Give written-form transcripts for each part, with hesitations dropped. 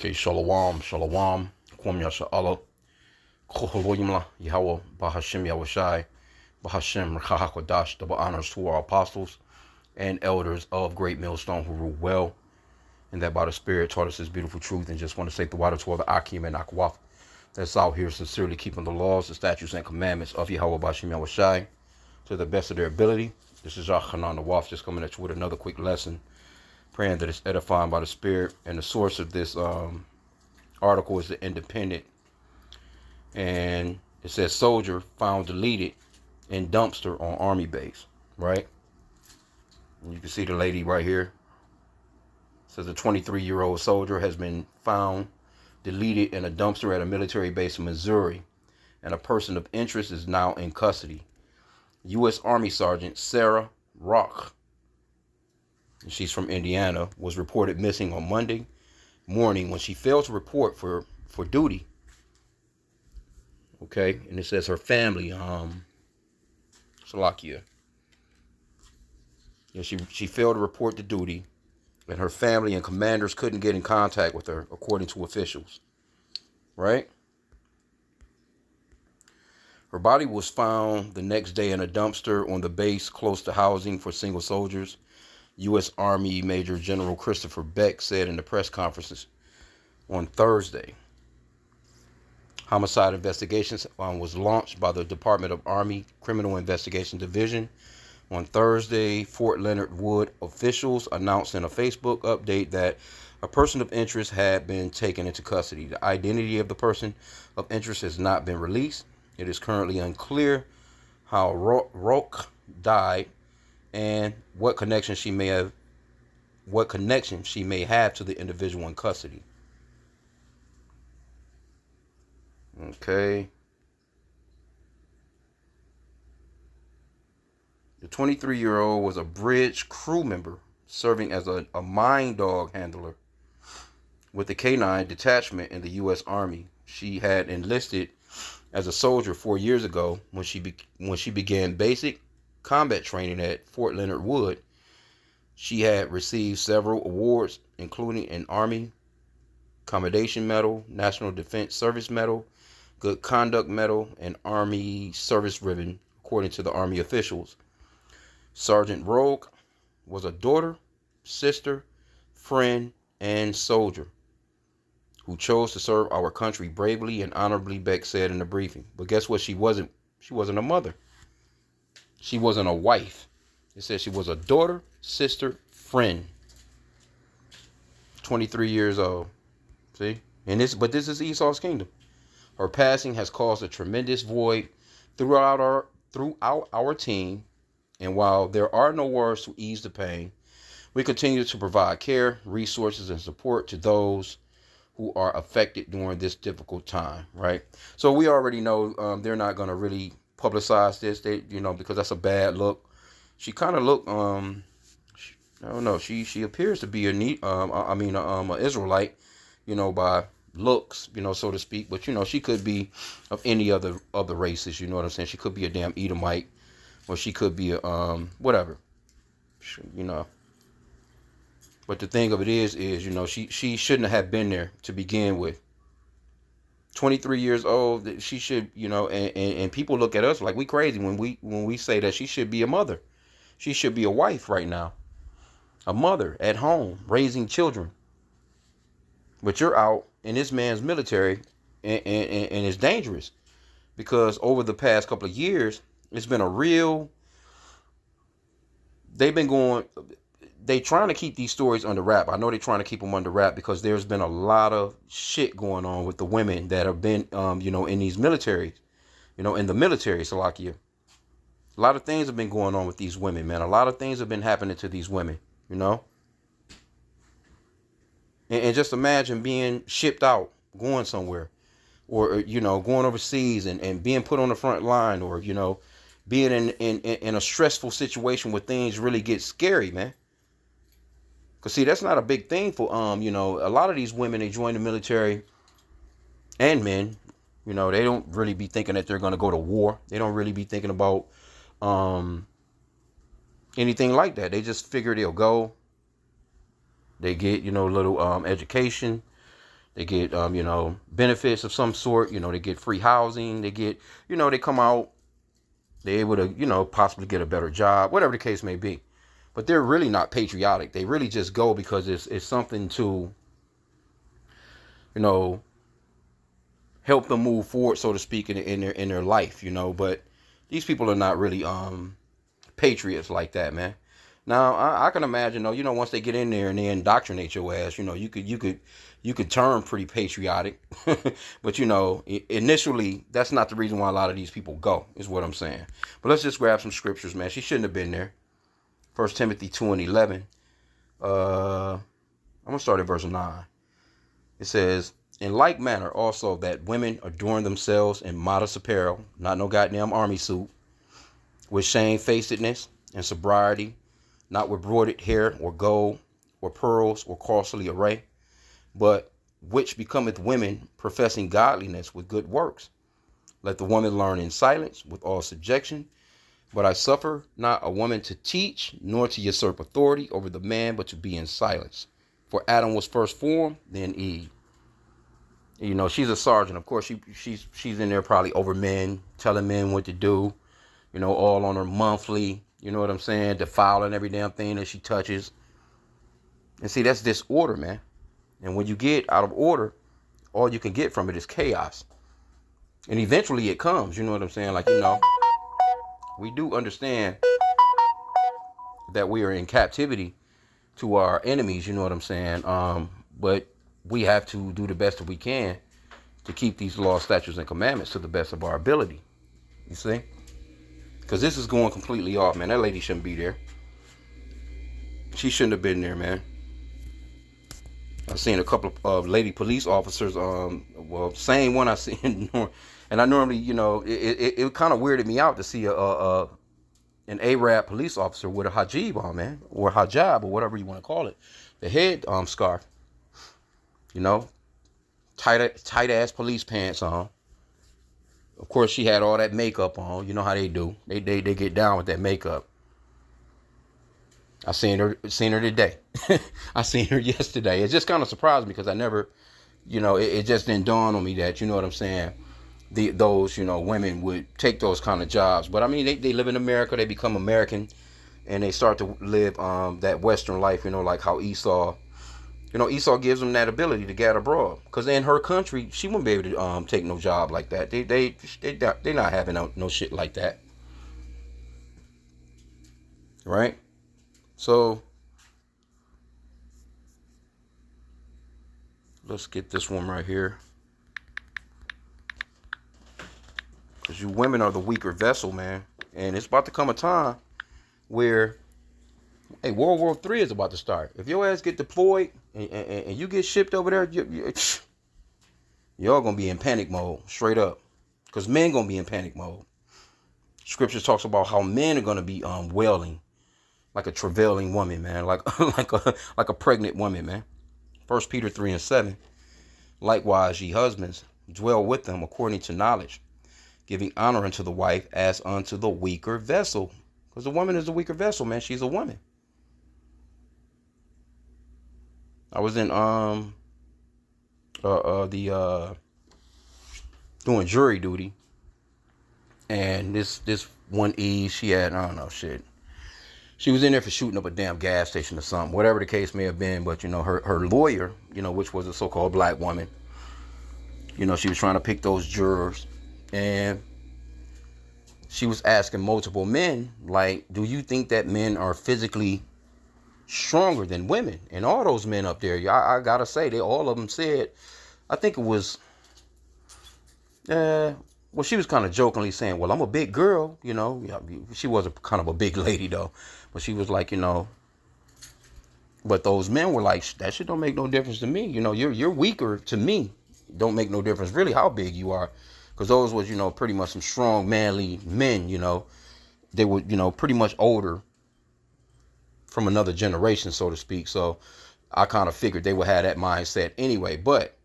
Okay, shalom, shalom, kwam yasha Allah, koholoyimla, Yahweh, Bahashim Yahushai, Bahashim Rakahakwadash, double honors to our apostles and elders of Great Millstone who rule well, and that by the Spirit taught us this beautiful truth, and just want to say the water to all the H.I.M and Akwaf that's out here sincerely keeping the laws, the statutes, and commandments of Yahweh, Bahashim Yahushai to the best of their ability. This is Hanan the Waf, just coming at you with another quick lesson, praying that it's edifying by the Spirit, and the source of this article is the Independent, and it says soldier found deleted in dumpster on Army base, right? And you can see the lady right here. It says a 23-year-old soldier has been found deleted in a dumpster at a military base in Missouri, and a person of interest is now in custody. U.S. Army Sergeant Sarah Roque, and she's from Indiana, was reported missing on Monday morning when she failed to report for duty. Okay, and it says her family, Salakia. Yeah, she failed to report to duty, and her family and commanders couldn't get in contact with her, according to officials. Right? Her body was found the next day in a dumpster on the base close to housing for single soldiers. U.S. Army Major General Christopher Beck said in the press conferences on Thursday. Homicide investigations was launched by the Department of Army Criminal Investigation Division. On Thursday, Fort Leonard Wood officials announced in a Facebook update that a person of interest had been taken into custody. The identity of the person of interest has not been released. It is currently unclear how Roque died and what connection she may have to the individual in custody. Okay. The 23-year-old was a bridge crew member serving as a mine dog handler with the K-9 detachment in the U.S. Army. She had enlisted as a soldier 4 years ago when she began basic combat training at Fort Leonard Wood. She had received several awards, including an Army Commendation Medal, National Defense Service Medal, Good Conduct Medal, and Army Service Ribbon, according to the Army officials. Sergeant Roque was a daughter, sister, friend, and soldier who chose to serve our country bravely and honorably, Beck said in the briefing. But guess what? She wasn't a mother. She wasn't a wife. It said she was a daughter, sister, friend. 23 years old. See? But this is Esau's kingdom. Her passing has caused a tremendous void throughout our team. And while there are no words to ease the pain, we continue to provide care, resources, and support to those who are affected during this difficult time, right? So we already know they're not going to really publicize this, because that's a bad look. She kind of looked, I don't know, she appears to be an Israelite, by looks, so to speak. But, she could be of any other races, you know what I'm saying? She could be a damn Edomite, or she could be a, whatever, But the thing of it is, she shouldn't have been there to begin with. 23 years old, she should, and people look at us like we crazy when we say that she should be a mother. She should be a wife right now. A mother at home, raising children. But you're out in this man's military, and it's dangerous. Because over the past couple of years, it's been they trying to keep these stories under wrap. I know they're trying to keep them under wrap because there's been a lot of shit going on with the women that have been, in these militaries, in the military, Salakia. A lot of things have been going on with these women, man. A lot of things have been happening to these women, And just imagine being shipped out, going somewhere, or, going overseas and being put on the front line, or, being in a stressful situation where things really get scary, man. Because, see, that's not a big thing for, a lot of these women, they join the military, and men, they don't really be thinking that they're going to go to war. They don't really be thinking about anything like that. They just figure they'll go. They get, little education. They get, benefits of some sort. They get free housing. They get, they come out. They're able to, possibly get a better job, whatever the case may be. But they're really not patriotic. They really just go because it's something to, help them move forward, so to speak, in their life, But these people are not really patriots like that, man. Now I can imagine though, once they get in there and they indoctrinate your ass, you could turn pretty patriotic, but initially that's not the reason why a lot of these people go, is what I'm saying. But let's just grab some scriptures, man. She shouldn't have been there. 1 Timothy 2:11. I'm gonna start at verse 9. It says, in like manner also that women adorn themselves in modest apparel, not no goddamn army suit, with shamefacedness and sobriety, not with broidered hair or gold or pearls or costly array, but which becometh women professing godliness with good works. Let the woman learn in silence with all subjection. But I suffer not a woman to teach, nor to usurp authority over the man, but to be in silence. For Adam was first formed, then Eve. She's a sergeant. Of course, she's in there probably over men, telling men what to do, all on her monthly, you know what I'm saying, defiling every damn thing that she touches. And see, that's disorder, man. And when you get out of order, all you can get from it is chaos. And eventually it comes, you know what I'm saying? Like, we do understand that we are in captivity to our enemies, you know what I'm saying? But we have to do the best that we can to keep these laws, statutes, and commandments to the best of our ability. You see? Because this is going completely off, man. That lady shouldn't be there. She shouldn't have been there, man. I've seen a couple of lady police officers, same one I seen, and I normally, it kind of weirded me out to see an Arab police officer with a hijab on, man, or hijab, or whatever you want to call it, the head scarf, tight ass police pants on. Of course, she had all that makeup on. You know how they do. They get down with that makeup. I seen her today. I seen her yesterday. It just kind of surprised me because I never, it just didn't dawn on me that, you know what I'm saying, those women would take those kind of jobs. But I mean, they live in America. They become American, and they start to live that Western life. Like how Esau gives them that ability to get abroad. Because in her country, she wouldn't be able to take no job like that. They not having no shit like that, right? So let's get this one right here. Because you women are the weaker vessel, man. And it's about to come a time where, hey, World War III is about to start. If your ass get deployed and you get shipped over there, y'all going to be in panic mode, straight up. Because men going to be in panic mode. Scripture talks about how men are going to be wailing. Like a travailing woman, man. Like a pregnant woman, man. 1 Peter 3:7. Likewise, ye husbands, dwell with them according to knowledge, giving honor unto the wife as unto the weaker vessel. Because the woman is the weaker vessel, man. She's a woman. I was in doing jury duty, and this one Eve, she had, I don't know, shit. She was in there for shooting up a damn gas station or something, whatever the case may have been. But, her lawyer, which was a so-called black woman, she was trying to pick those jurors. And she was asking multiple men, like, do you think that men are physically stronger than women? And all those men up there, I got to say, all of them said, I think it was, well, she was kind of jokingly saying, well, I'm a big girl, She was kind of a big lady, though. But she was like, but those men were like, that shit don't make no difference to me. You're weaker to me. Don't make no difference really how big you are. Because those was, pretty much some strong, manly men, They were, pretty much older from another generation, so to speak. So I kind of figured they would have that mindset anyway. But,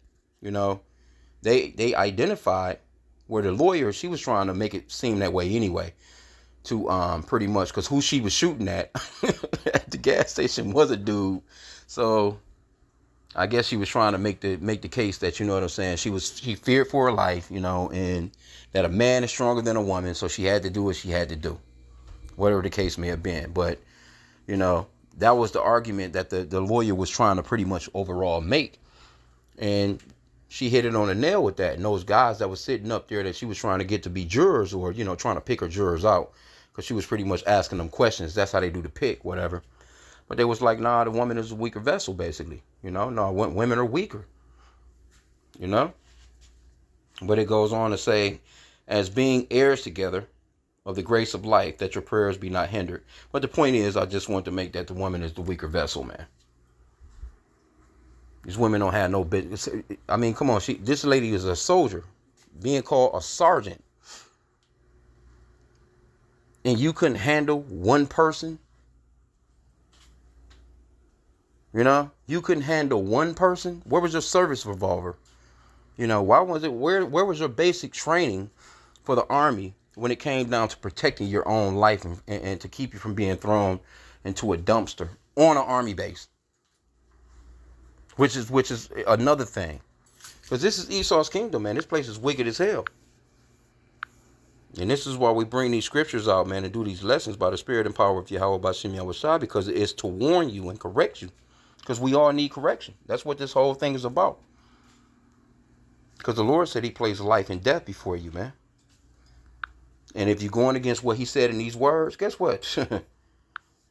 they identified where the lawyer, she was trying to make it seem that way anyway. To pretty much, because who she was shooting at at the gas station was a dude. So I guess she was trying to make the case that, you know what I'm saying, she feared for her life, you know, and that a man is stronger than a woman, so she had to do what she had to do, whatever the case may have been. But, you know, that was the argument that the lawyer was trying to pretty much overall make. And she hit it on the nail with that. And those guys that was sitting up there that she was trying to get to be jurors, or, you know, trying to pick her jurors out, because she was pretty much asking them questions. That's how they do the pick, whatever. But they was like, nah, the woman is a weaker vessel, basically. You know, no, women are weaker. You know? But it goes on to say, as being heirs together of the grace of life, that your prayers be not hindered. But the point is, I just want to make that the woman is the weaker vessel, man. These women don't have no business. I mean, come on, this lady is a soldier, being called a sergeant. And you couldn't handle one person? You know, you couldn't handle one person. Where was your service revolver? You know, why was it? Where was your basic training for the Army when it came down to protecting your own life and to keep you from being thrown into a dumpster on an Army base? Which is another thing, because this is Esau's kingdom, man. This place is wicked as hell. And this is why we bring these scriptures out, man, and do these lessons by the Spirit and power of Yahweh by H.I.M, because it's to warn you and correct you. Because we all need correction. That's what this whole thing is about. Because the Lord said he plays life and death before you, man. And if you're going against what he said in these words, guess what?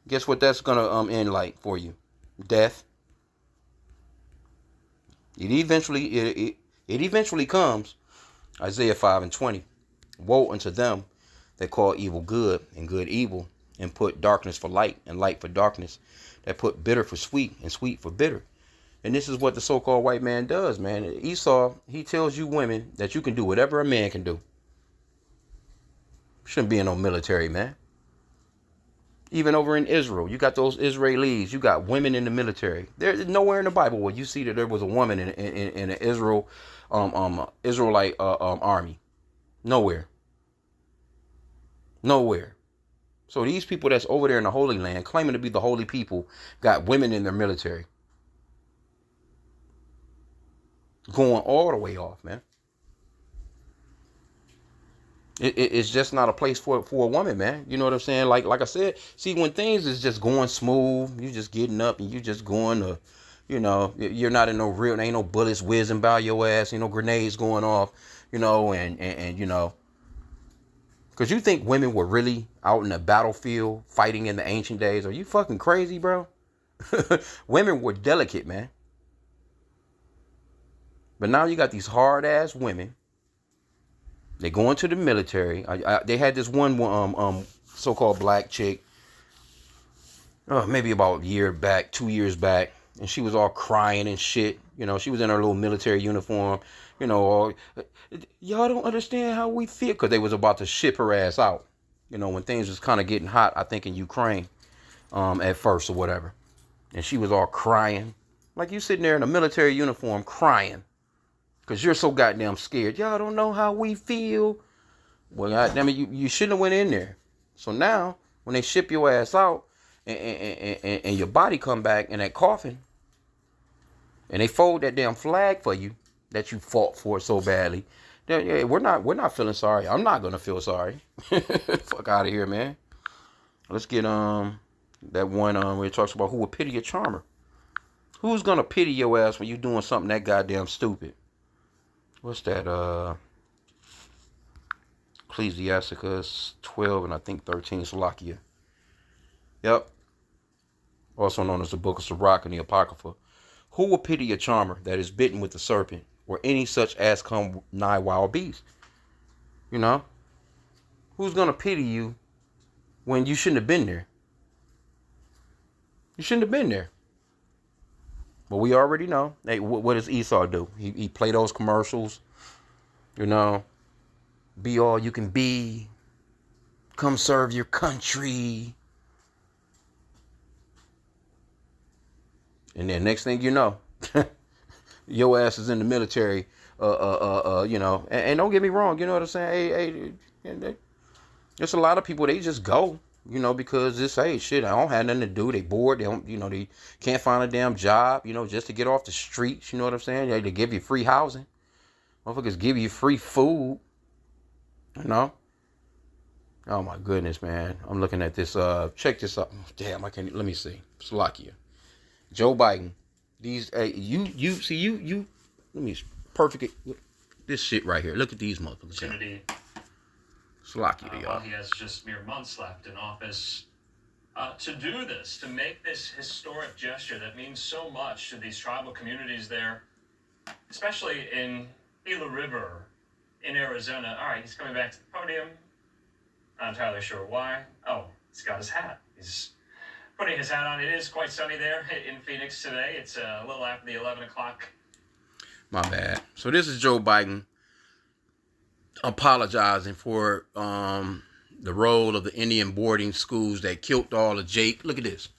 Guess what that's going to end like for you? Death. It eventually comes. Isaiah 5:20. Woe unto them that call evil good and good evil, and put darkness for light and light for darkness, that put bitter for sweet and sweet for bitter. And this is what the so-called white man does, man. Esau, he tells you women that you can do whatever a man can do. Shouldn't be in no military, man. Even over in Israel, you got those Israelis, you got women in the military. There's nowhere in the Bible where you see that there was a woman in an Israelite army. Nowhere. So these people that's over there in the Holy Land, claiming to be the holy people, got women in their military. Going all the way off, man. It's just not a place for a woman, man. You know what I'm saying? Like I said, see, when things is just going smooth, you just getting up and you just going to, you know, you're not in no real, ain't no bullets whizzing by your ass, ain't no grenades going off, you know, and you know, because you think women were really out in the battlefield fighting in the ancient days. Are you fucking crazy, bro? Women were delicate, man. But now you got these hard ass women. They go into the military. They had this one so-called black chick, maybe about a year back, 2 years back, and she was all crying and shit. You know, she was in her little military uniform. You know, y'all don't understand how we feel, because they was about to ship her ass out. You know, when things was kind of getting hot, I think in Ukraine, at first or whatever, and she was all crying, like you sitting there in a military uniform crying. Because you're so goddamn scared. Y'all don't know how we feel. Well, goddamn it, you shouldn't have went in there. So now, when they ship your ass out, and your body come back in that coffin, and they fold that damn flag for you that you fought for so badly, then yeah, we're not feeling sorry. I'm not gonna feel sorry. Fuck out of here, man. Let's get that one where it talks about who would pity a charmer. Who's gonna pity your ass when you doing something that goddamn stupid? What's that? Ecclesiasticus 12 and I think 13, Salakia. Yep. Also known as the Book of Sirach and the Apocrypha. Who will pity a charmer that is bitten with the serpent, or any such as come nigh wild beast? You know? Who's going to pity you when you shouldn't have been there? You shouldn't have been there. But we already know. Hey, what does Esau do? He play those commercials. You know, be all you can be. Come serve your country. And then next thing you know, your ass is in the military. You know, and don't get me wrong. You know what I'm saying? Hey, there's a lot of people. They just go. you know, because this, hey, shit, I don't have nothing to do. They bored. They don't, you know, they can't find a damn job, you know, just to get off the streets. You know what I'm saying? They give you free housing. Motherfuckers give you free food. You know? Oh my goodness, man. I'm looking at this. Check this out. Damn, I can't. Let me see. Slovakia. Joe Biden. These, you. Let me perfect. This shit right here. Look at these motherfuckers. Slovakia, while he has just mere months left in office, to do this, to make this historic gesture that means so much to these tribal communities there, especially in Gila River in Arizona. All right, he's coming back to the podium. Not entirely sure why. Oh, he's got his hat. He's putting his hat on. It is quite sunny there in Phoenix today. It's a little after the 11 o'clock. My bad. So this is Joe Biden apologizing for the role of the Indian boarding schools that killed all of Jake. Look at this.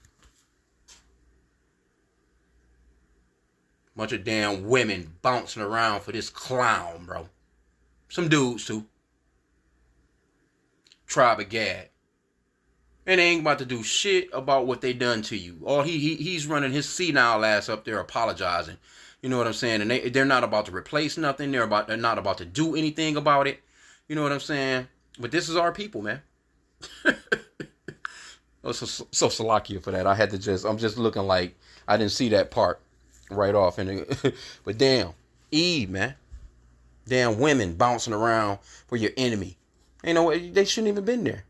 Bunch of damn women bouncing around for this clown, bro. Some dudes, too. Tribe of Gad. And they ain't about to do shit about what they done to you. All he's running his senile ass up there apologizing. You know what I'm saying? And they're not about to replace nothing. They're not about to do anything about it. You know what I'm saying? But this is our people, man. so Slovakia for that. I'm just looking like I didn't see that part right off. But damn, Eve, man. Damn women bouncing around for your enemy. You know what? They shouldn't even been there.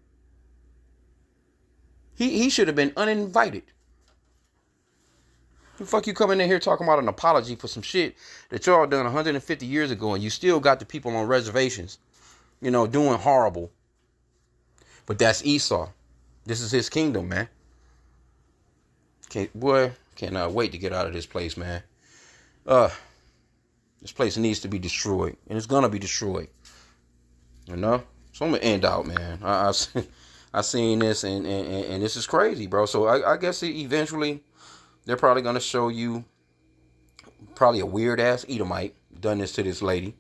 He should have been uninvited. The fuck you coming in here talking about an apology for some shit that y'all done 150 years ago, and you still got the people on reservations, you know, doing horrible. But that's Esau. This is his kingdom, man. Cannot wait to get out of this place, man. This place needs to be destroyed, and it's gonna be destroyed. You know? So I'm gonna end out, man. I seen this, and this is crazy, bro. So I guess eventually they're probably gonna show you probably a weird ass Edomite done this to this lady.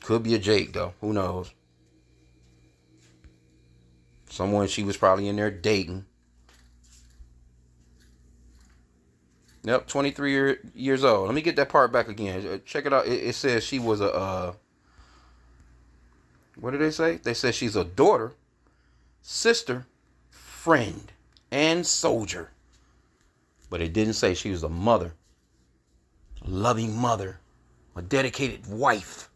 Could be a Jake though. Who knows? Someone she was probably in there dating. Yep, 23 years old. Let me get that part back again. Check it out. It says she was a what did they say? They said she's a daughter, sister, friend, and soldier. But it didn't say she was a mother, a loving mother, a dedicated wife.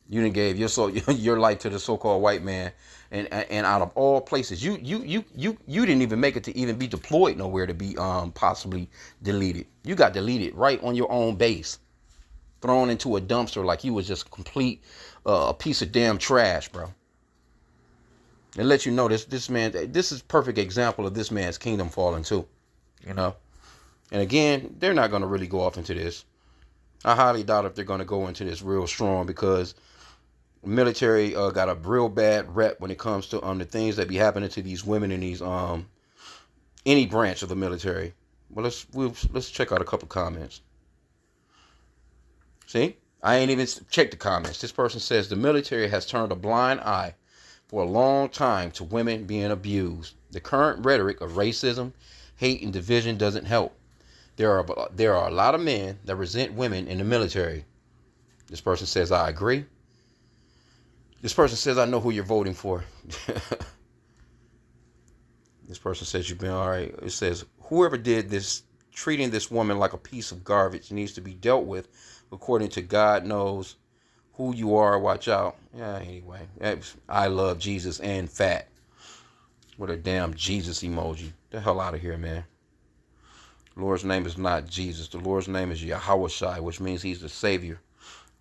You done gave your life to the so-called white man, and out of all places, you didn't even make it to even be deployed nowhere to be possibly deleted. You got deleted right on your own base, thrown into a dumpster like you was just complete a piece of damn trash, bro. And let you know this man, this is perfect example of this man's kingdom falling too, you know. And again, they're not going to really go off into this. I highly doubt if they're going to go into this real strong, because the military got a real bad rep when it comes to the things that be happening to these women in these any branch of the military. Well, let's check out a couple comments. See, I ain't even checked the comments. This person says the military has turned a blind eye for a long time to women being abused. The current rhetoric of racism, hate, and division doesn't help. There are a lot of men that resent women in the military. This person says, I agree. This person says, I know who you're voting for. This person says, you've been all right. It says, whoever did this, treating this woman like a piece of garbage, needs to be dealt with according to God knows who you are. Watch out. Yeah, anyway. I love Jesus and fat. What a damn Jesus emoji. The hell out of here, man. The Lord's name is not Jesus. The Lord's name is Yahweh, which means he's the Savior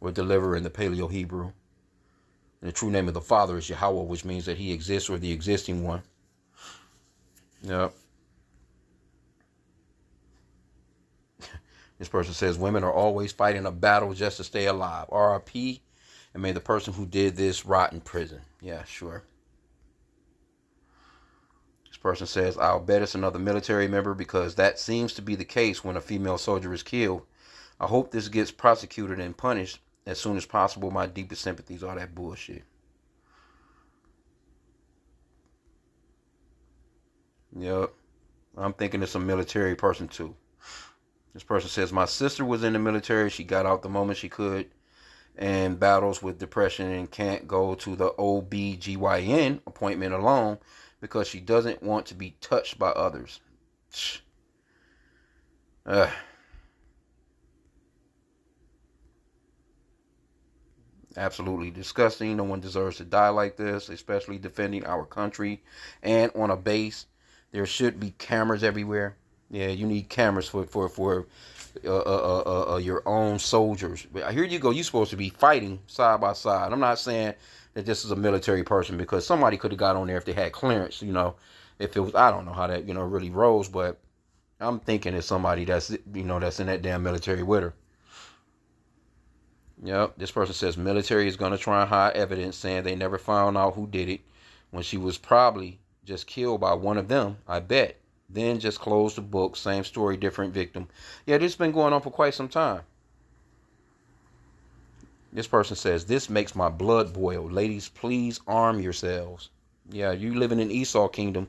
or deliverer in the Paleo Hebrew. And the true name of the Father is Yahweh, which means that he exists, or the existing one. Yep. This person says women are always fighting a battle just to stay alive. RIP, and may the person who did this rot in prison. Yeah, sure. This person says, I'll bet it's another military member, because that seems to be the case when a female soldier is killed. I hope this gets prosecuted and punished as soon as possible. My deepest sympathies, all that bullshit. Yep. I'm thinking it's a military person too. This person says, my sister was in the military. She got out the moment she could and battles with depression and can't go to the OBGYN appointment alone because she doesn't want to be touched by others. Absolutely disgusting. No one deserves to die like this, especially defending our country and on a base. There should be cameras everywhere. Yeah, you need cameras for your own soldiers. But here you go. You're supposed to be fighting side by side. I'm not saying that this is a military person because somebody could have got on there if they had clearance. If it was, I don't know how that really rolls, but I'm thinking it's somebody that's that's in that damn military with her. Yep, this person says military is going to try and hide evidence saying they never found out who did it when she was probably just killed by one of them, I bet. Then just close the book, same story, different victim. Yeah, this has been going on for quite some time. This person says, this makes my blood boil. Ladies, please arm yourselves. Yeah, you living in Esau Kingdom.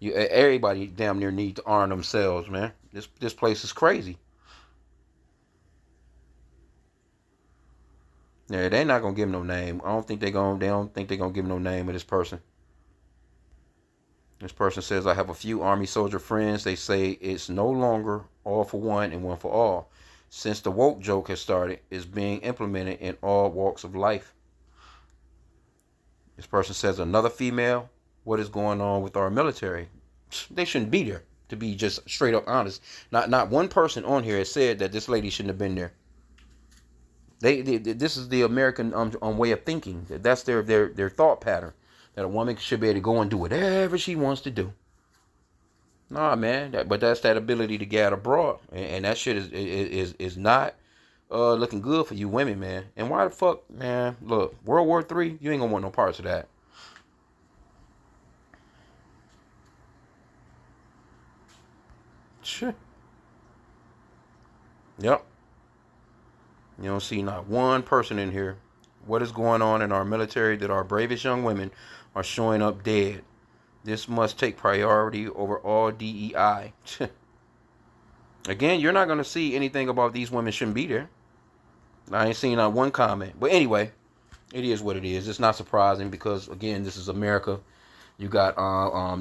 Everybody damn near need to arm themselves, man. This place is crazy. Yeah, they're not gonna give him no name. I don't think they don't think they're gonna give him no name of this person. This person says, I have a few Army soldier friends. They say it's no longer all for one and one for all. Since the woke joke has started, it's being implemented in all walks of life. This person says, another female, what is going on with our military? They shouldn't be there, to be just straight up honest. Not one person on here has said that this lady shouldn't have been there. This is the American way of thinking. That's their thought pattern. That a woman should be able to go and do whatever she wants to do. Nah, man. But that's that ability to get abroad, and that shit is not looking good for you women, man. And why the fuck, man? Look, World War III, you ain't gonna want no parts of that. Sure. Yep. You don't see not one person in here. What is going on in our military that our bravest young women are showing up dead? This must take priority over all DEI. Again, you're not going to see anything about these women shouldn't be there. I ain't seen not one comment. But anyway, it is what it is. It's not surprising because, again, this is America. You got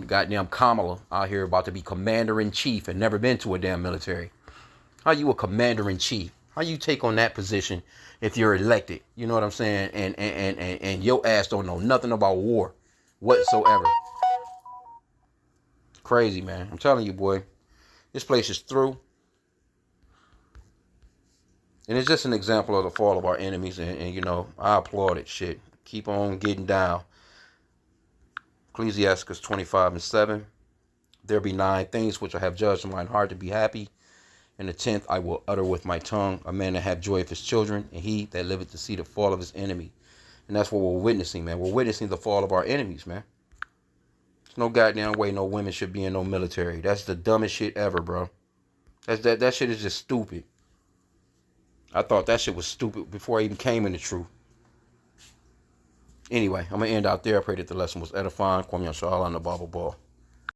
goddamn Kamala out here about to be commander-in-chief and never been to a damn military. How you a commander-in-chief? How you take on that position if you're elected? You know what I'm saying? And your ass don't know nothing about war whatsoever. Crazy, man. I'm telling you, boy. This place is through. And it's just an example of the fall of our enemies. And I applaud it. Shit. Keep on getting down. Ecclesiastes 25:7. There be 9 things which I have judged in mine heart to be happy. And the 10th I will utter with my tongue, a man that have joy of his children, and he that liveth to see the fall of his enemy. And that's what we're witnessing, man. We're witnessing the fall of our enemies, man. There's no goddamn way no women should be in no military. That's the dumbest shit ever, bro. That shit is just stupid. I thought that shit was stupid before I even came into truth. Anyway, I'm going to end out there. I pray that the lesson was edifying. Kwame Yashala on the Bible Ball.